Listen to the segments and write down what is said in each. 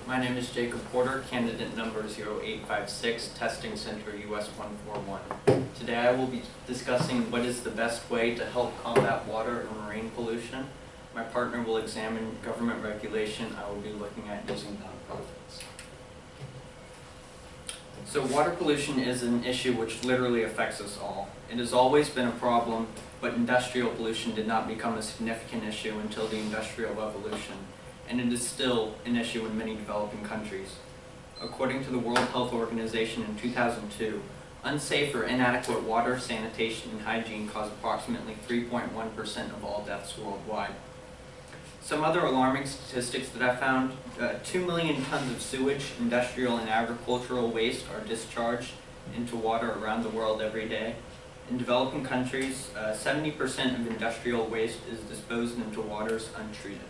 My name is Jacob Porter, candidate number 0856, Testing Center US 141. Today I will be discussing what is the best way to help combat water and marine pollution. My partner will examine government regulation. I will be looking at using nonprofits. So water pollution is an issue which literally affects us all. It has always been a problem, but industrial pollution did not become a significant issue until the Industrial Revolution, and it is still an issue in many developing countries. According to the World Health Organization in 2002, unsafe or inadequate water, sanitation, and hygiene cause approximately 3.1% of all deaths worldwide. Some other alarming statistics that I found, 2 million tons of sewage, industrial and agricultural waste are discharged into water around the world every day. In developing countries, 70% of industrial waste is disposed into waters untreated.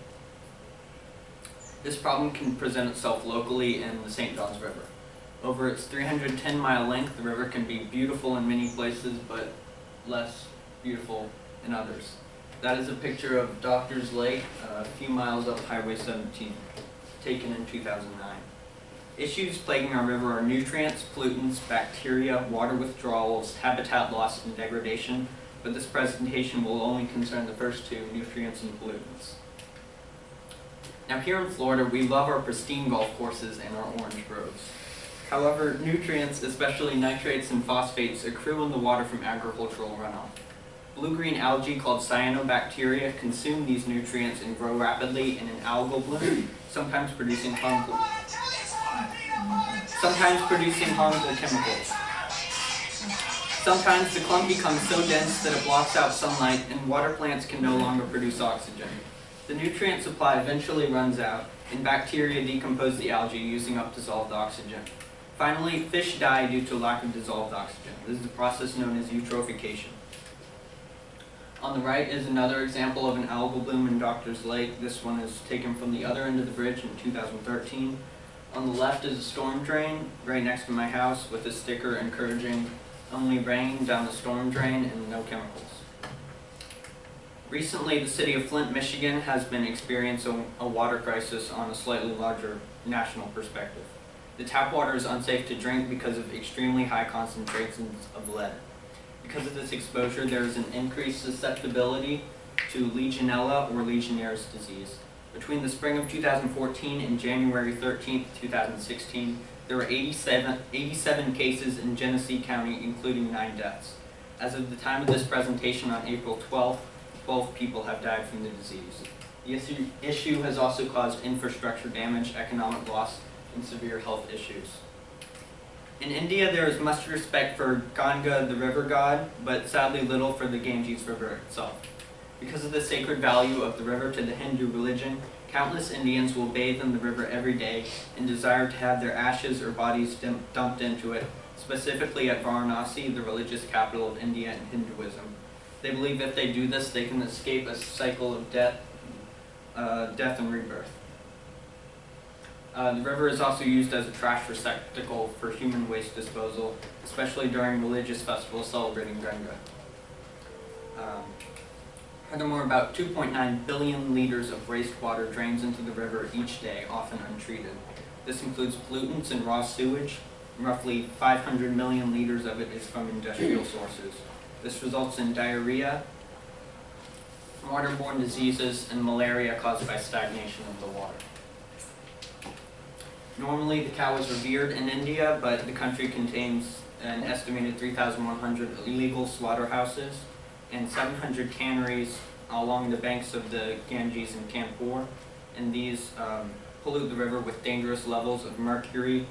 This problem can present itself locally in the St. Johns River. Over its 310-mile length, the river can be beautiful in many places, but less beautiful in others. That is a picture of Doctors Lake, a few miles up Highway 17, taken in 2009. Issues plaguing our river are nutrients, pollutants, bacteria, water withdrawals, habitat loss, and degradation, but this presentation will only concern the first two, nutrients and pollutants. Now here in Florida, we love our pristine golf courses and our orange groves. However, nutrients, especially nitrates and phosphates, accrue in the water from agricultural runoff. Blue-green algae called cyanobacteria consume these nutrients and grow rapidly in an algal bloom, sometimes producing harmful chemicals. Sometimes the clump becomes so dense that it blocks out sunlight and water plants can no longer produce oxygen. The nutrient supply eventually runs out, and bacteria decompose the algae using up dissolved oxygen. Finally, fish die due to lack of dissolved oxygen. This is a process known as eutrophication. On the right is another example of an algal bloom in Doctors Lake. This one is taken from the other end of the bridge in 2013. On the left is a storm drain right next to my house with a sticker encouraging only rain down the storm drain and no chemicals. Recently, the city of Flint, Michigan has been experiencing a water crisis on a slightly larger national perspective. The tap water is unsafe to drink because of extremely high concentrations of lead. Because of this exposure, there is an increased susceptibility to Legionella or Legionnaire's disease. Between the spring of 2014 and January 13, 2016, there were 87 cases in Genesee County, including 9 deaths. As of the time of this presentation on April 12th, 12 people have died from the disease. The issue has also caused infrastructure damage, economic loss, and severe health issues. In India, there is much respect for Ganga, the river god, but sadly little for the Ganges River itself. Because of the sacred value of the river to the Hindu religion, countless Indians will bathe in the river every day and desire to have their ashes or bodies dumped into it, specifically at Varanasi, the religious capital of India and Hinduism. They believe if they do this, they can escape a cycle of death and rebirth. The river is also used as a trash receptacle for human waste disposal, especially during religious festivals celebrating Ganga. Furthermore, about 2.9 billion liters of wastewater drains into the river each day, often untreated. This includes pollutants and raw sewage. Roughly 500 million liters of it is from industrial sources. This results in diarrhea, waterborne diseases, and malaria caused by stagnation of the water. Normally, the cow is revered in India, but the country contains an estimated 3,100 illegal slaughterhouses and 700 canneries along the banks of the Ganges and Kanpur, and these pollute the river with dangerous levels of mercury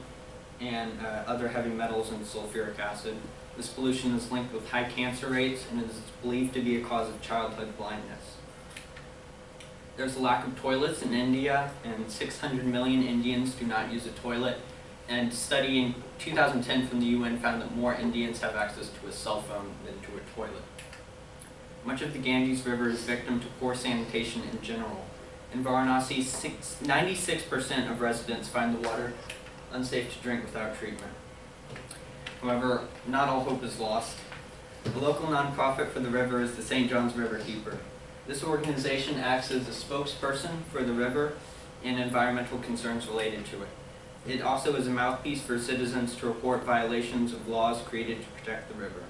and other heavy metals and sulfuric acid. This pollution is linked with high cancer rates and is believed to be a cause of childhood blindness. There's a lack of toilets in India, and 600 million Indians do not use a toilet. And a study in 2010 from the UN found that more Indians have access to a cell phone than to a toilet. Much of the Ganges River is victim to poor sanitation in general. In Varanasi, 96% of residents find the water unsafe to drink without treatment. However, not all hope is lost. The local nonprofit for the river is the St. Johns River Keeper. This organization acts as a spokesperson for the river and environmental concerns related to it. It also is a mouthpiece for citizens to report violations of laws created to protect the river.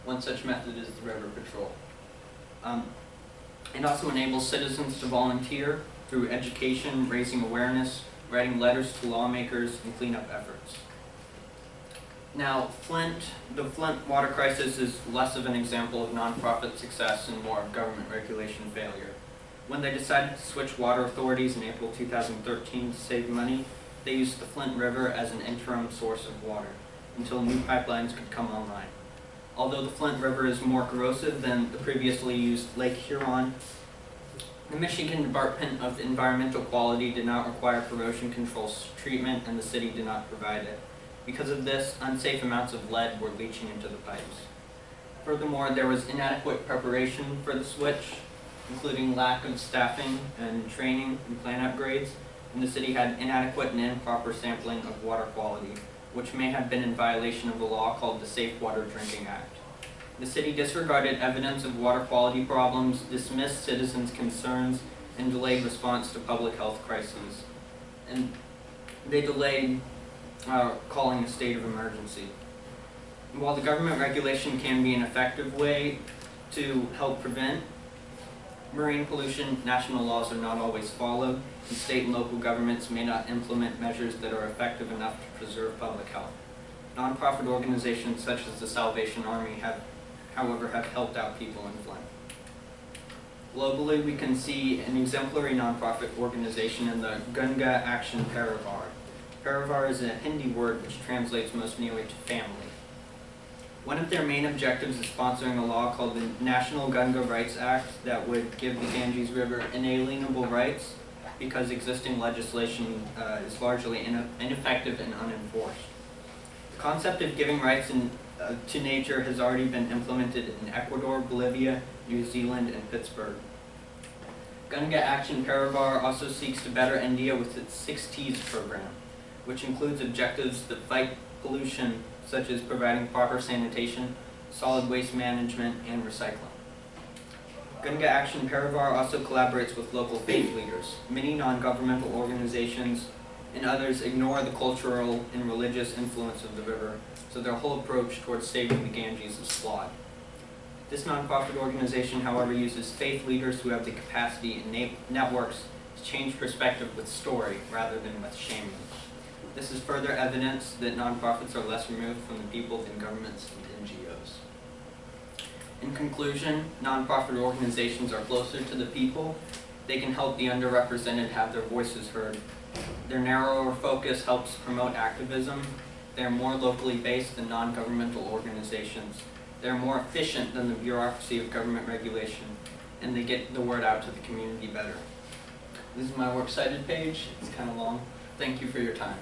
One such method is the river patrol. It also enables citizens to volunteer through education, raising awareness, writing letters to lawmakers, and cleanup efforts. Now, the Flint water crisis is less of an example of nonprofit success and more of government regulation failure. When they decided to switch water authorities in April 2013 to save money, they used the Flint River as an interim source of water until new pipelines could come online. Although the Flint River is more corrosive than the previously used Lake Huron, the Michigan Department of Environmental Quality did not require corrosion control treatment, and the city did not provide it. Because of this, unsafe amounts of lead were leaching into the pipes. Furthermore, there was inadequate preparation for the switch, including lack of staffing and training and plant upgrades, and the city had inadequate and improper sampling of water quality, which may have been in violation of a law called the Safe Water Drinking Act. The city disregarded evidence of water quality problems, dismissed citizens' concerns, and delayed response to public health crises. And they delayed calling a state of emergency. While the government regulation can be an effective way to help prevent marine pollution, national laws are not always followed, and state and local governments may not implement measures that are effective enough to preserve public health. Nonprofit organizations such as the Salvation Army however, have helped out people in Flint. Globally, we can see an exemplary nonprofit organization in the Ganga Action Parivar. Parivar is a Hindi word which translates most nearly to family. One of their main objectives is sponsoring a law called the National Ganga Rights Act that would give the Ganges River inalienable rights because existing legislation is largely ineffective and unenforced. The concept of giving rights to nature has already been implemented in Ecuador, Bolivia, New Zealand, and Pittsburgh. Ganga Action Parivar also seeks to better India with its 6 T's program, which includes objectives that fight pollution, such as providing proper sanitation, solid waste management, and recycling. Ganga Action Parivar also collaborates with local faith leaders. Many non-governmental organizations and others ignore the cultural and religious influence of the river, so their whole approach towards saving the Ganges is flawed. This nonprofit organization, however, uses faith leaders who have the capacity and networks to change perspective with story rather than with shaming. This is further evidence that nonprofits are less removed from the people than governments and NGOs. In conclusion, nonprofit organizations are closer to the people. They can help the underrepresented have their voices heard. Their narrower focus helps promote activism. They are more locally based than non-governmental organizations. They are more efficient than the bureaucracy of government regulation, and they get the word out to the community better. This is my works cited page. It's kind of long. Thank you for your time.